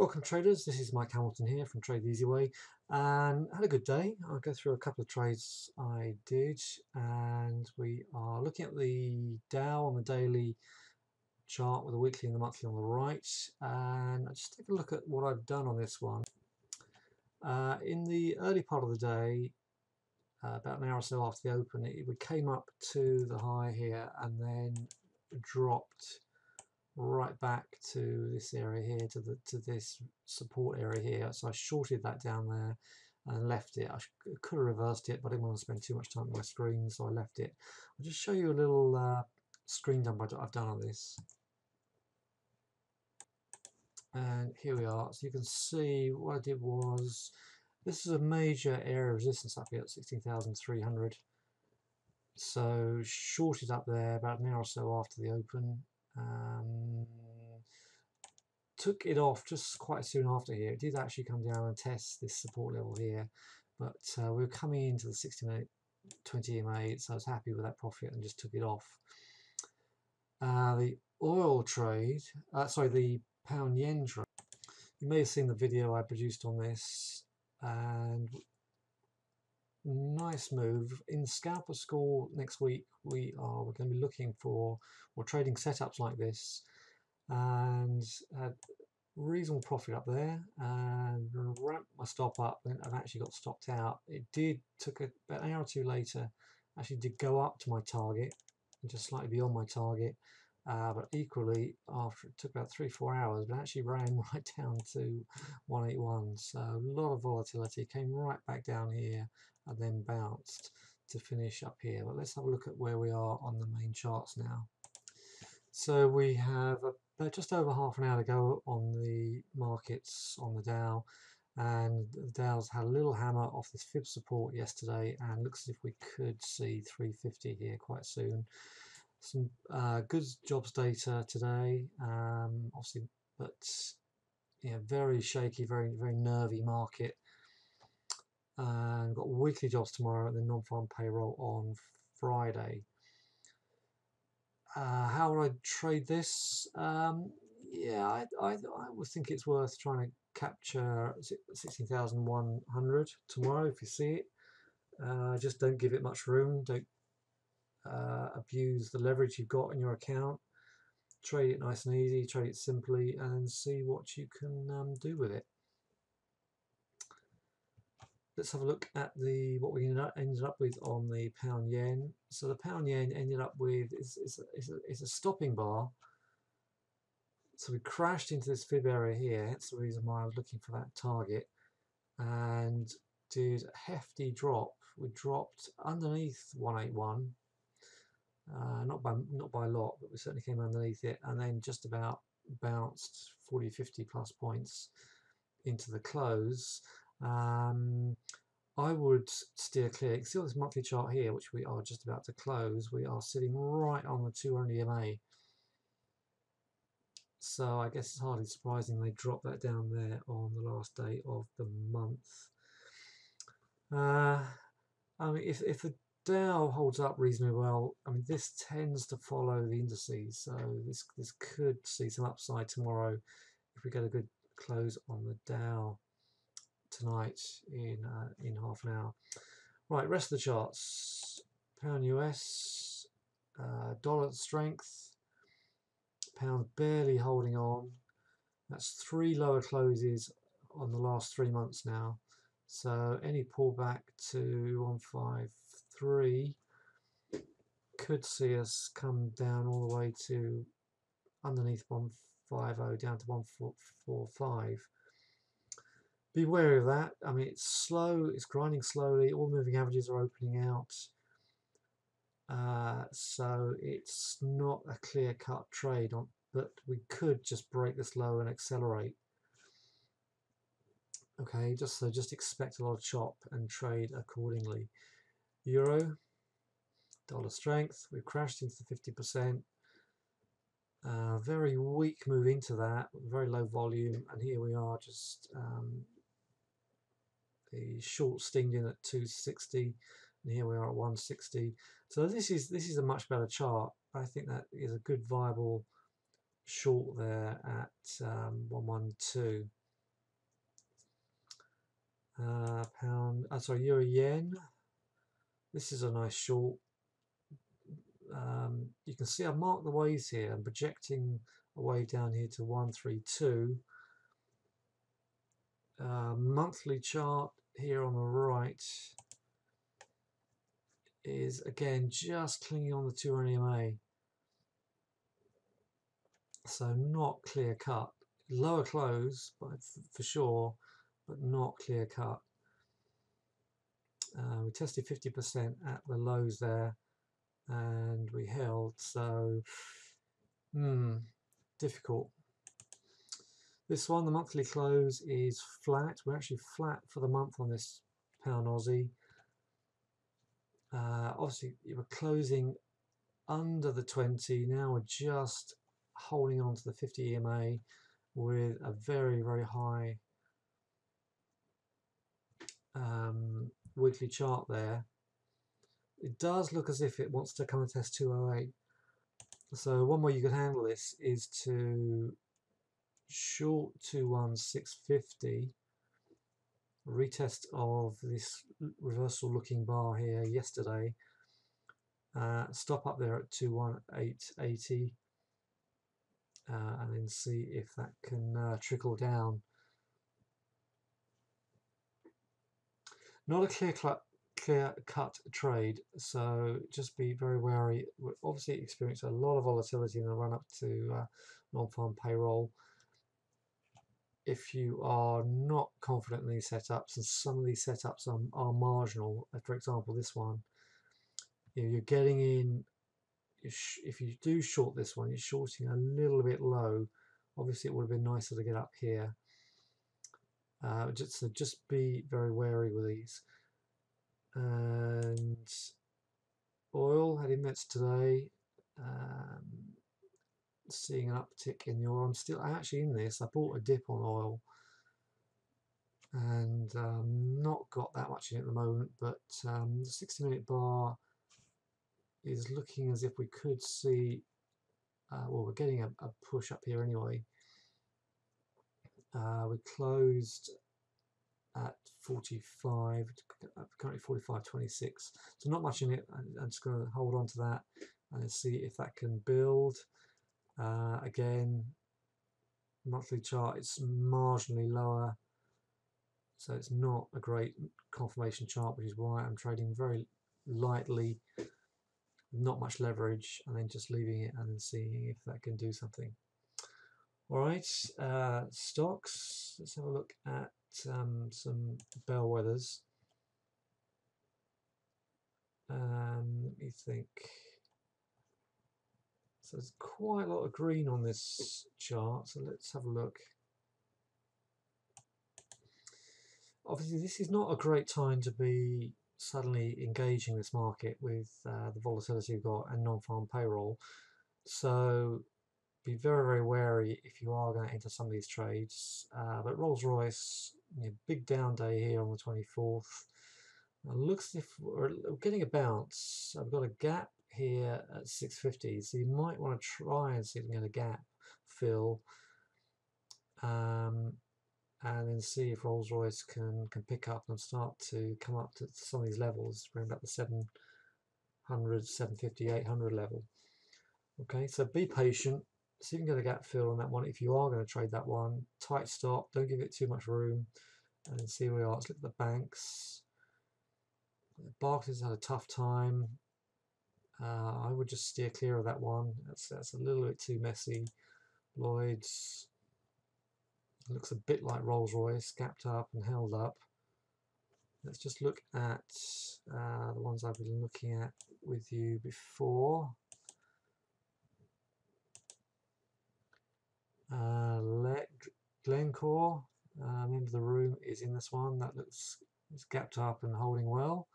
Welcome traders, this is Mike Hamilton here from Trade the Easy Way, and had a good day. I'll go through a couple of trades I did, and we are looking at the Dow on the daily chart with the weekly and the monthly on the right, and I'll just take a look at what I've done on this one. In the early part of the day, about an hour or so after the open, it came up to the high here and then dropped right back to this area here, to this support area here. So I shorted that down there and left it. I could have reversed it, but I didn't want to spend too much time on my screen, so I left it. I'll just show you a little screen dump I've done on this. And here we are. So you can see what I did was, this is a major area of resistance up here at 16,300. So shorted up there about an hour or so after the open. Took it off just quite soon after here. It did actually come down and test this support level here, but we were coming into the 60-minute 20 EMA, so I was happy with that profit and just took it off. The oil trade, the pound yen trade, you may have seen the video I produced on this, and nice move. In Scalper School next week we're going to be looking for trading setups like this, and had reasonable profit up there, and ramped my stop up, and I've actually got stopped out. It took about an hour or two later, actually did go up to my target, and just slightly beyond my target, but equally after it took about 3-4 hours, but actually ran right down to 181. So a lot of volatility, came right back down here and then bounced to finish up here. But let's have a look at where we are on the main charts now. So we have just over half an hour to go on the markets on the Dow, and the Dow's had a little hammer off this fib support yesterday, and looks as if we could see 350 here quite soon. Some good jobs data today, obviously, but yeah, very shaky, very nervy market. And got weekly jobs tomorrow, and then non-farm payroll on Friday. How would I trade this? Yeah, I would think it's worth trying to capture 16,100 tomorrow if you see it. Just don't give it much room. Don't abuse the leverage you've got in your account. Trade it nice and easy, trade it simply, and see what you can do with it. Let's have a look at what we ended up with on the pound yen. So the pound yen ended up with is a stopping bar. So we crashed into this fib area here. That's the reason why I was looking for that target, and did a hefty drop. We dropped underneath 181. Not by a lot, but we certainly came underneath it, and then just about bounced 40-50 plus points into the close. I would steer clear. You can see on this monthly chart here, which we are just about to close, we are sitting right on the 200 EMA. So I guess it's hardly surprising they dropped that down there on the last day of the month. I mean, if the Dow holds up reasonably well, I mean, this tends to follow the indices, so this could see some upside tomorrow if we get a good close on the Dow tonight in half an hour. Right, rest of the charts. Pound US, dollar strength, pound barely holding on. That's 3 lower closes on the last 3 months now. So any pullback to 153 could see us come down all the way to underneath 150 down to 145. Be wary of that. I mean, it's slow, it's grinding slowly, all moving averages are opening out, so it's not a clear-cut trade, but we could just break this low and accelerate. Okay, just expect a lot of chop and trade accordingly. Euro, dollar strength, we've crashed into the 50%. Very weak move into that, very low volume, and here we are just the short stinged in at 260, and here we are at 160. So this is a much better chart. I think that is a good viable short there at 112. Euro yen. This is a nice short. You can see I've marked the waves here. I'm projecting a wave down here to 132. Monthly chart here on the right is again just clinging on the 200 EMA. So not clear cut. Lower close, but for sure, but not clear cut. We tested 50% at the lows there, and we held. So, difficult. This one, the monthly close is flat. We're actually flat for the month on this pound Aussie. Obviously, you were closing under the 20. Now we're just holding on to the 50 EMA with a very, very high weekly chart there. It does look as if it wants to come and test 208. So one way you could handle this is to short 21650, retest of this reversal looking bar here yesterday, stop up there at 21880, and then see if that can trickle down. Not a clear cut trade, so just be very wary. We obviously experienced a lot of volatility in the run up to non-farm payroll. If you are not confident in these setups, and some of these setups are marginal, for example this one, you're getting in, if you do short this one, you're shorting a little bit low. Obviously it would have been nicer to get up here. So just be very wary with these. And oil had index today, seeing an uptick in the oil. I'm actually in this. I bought a dip on oil and not got that much in at the moment, but the 60-minute bar is looking as if we could see, well, we're getting a push up here anyway. We closed at 45, currently 45.26, so not much in it. I'm just going to hold on to that and see if that can build. Again, monthly chart, it's marginally lower, so it's not a great confirmation chart, which is why I'm trading very lightly, not much leverage, and then just leaving it and then seeing if that can do something. All right, stocks. Let's have a look at some bellwethers. Let me think. So there's quite a lot of green on this chart, so let's have a look. Obviously, this is not a great time to be suddenly engaging this market with the volatility we've got and non-farm payroll. So be very, very wary if you are going to enter some of these trades. But Rolls-Royce, big down day here on the 24th. It looks as if we're getting a bounce. I've got a gap here at 650, so you might want to try and see if you can get a gap fill, and then see if Rolls-Royce can pick up and start to come up to some of these levels, bring back the 700, 750, 800 level. Okay, so be patient. See if you can get a gap fill on that one. If you are going to trade that one, tight stop, don't give it too much room, and then see where we are. Let's look at the banks. Barclays had a tough time. I would just steer clear of that one. That's a little bit too messy. Lloyd's looks a bit like Rolls-Royce, gapped up and held up. Let's just look at the ones I've been looking at with you before. Glencore, member of the room, is in this one. That looks, it's gapped up and holding well.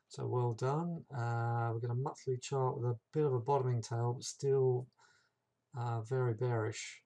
So well done. We've got a monthly chart with a bit of a bottoming tail, but still very bearish.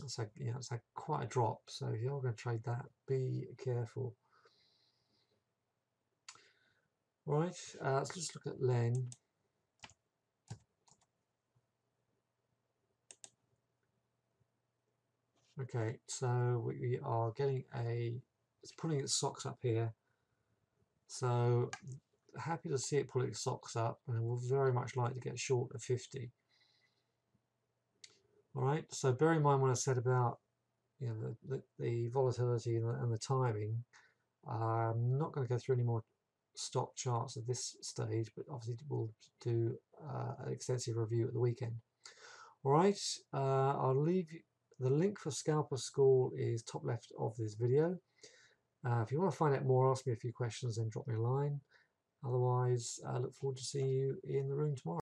It's like, it's like quite a drop. So if you're going to trade that, be careful. Right, let's just look at Len. Okay, so we are getting a it's pulling its socks up here. So happy to see it pull its socks up, and we'll very much like to get short of 50. All right, so bear in mind when I said about the volatility and the timing, I'm not going to go through any more stock charts at this stage, but obviously we'll do an extensive review at the weekend. All right, I'll leave you, the link for Scalper School is top left of this video. If you want to find out more, ask me a few questions, then drop me a line. Otherwise, I look forward to seeing you in the room tomorrow.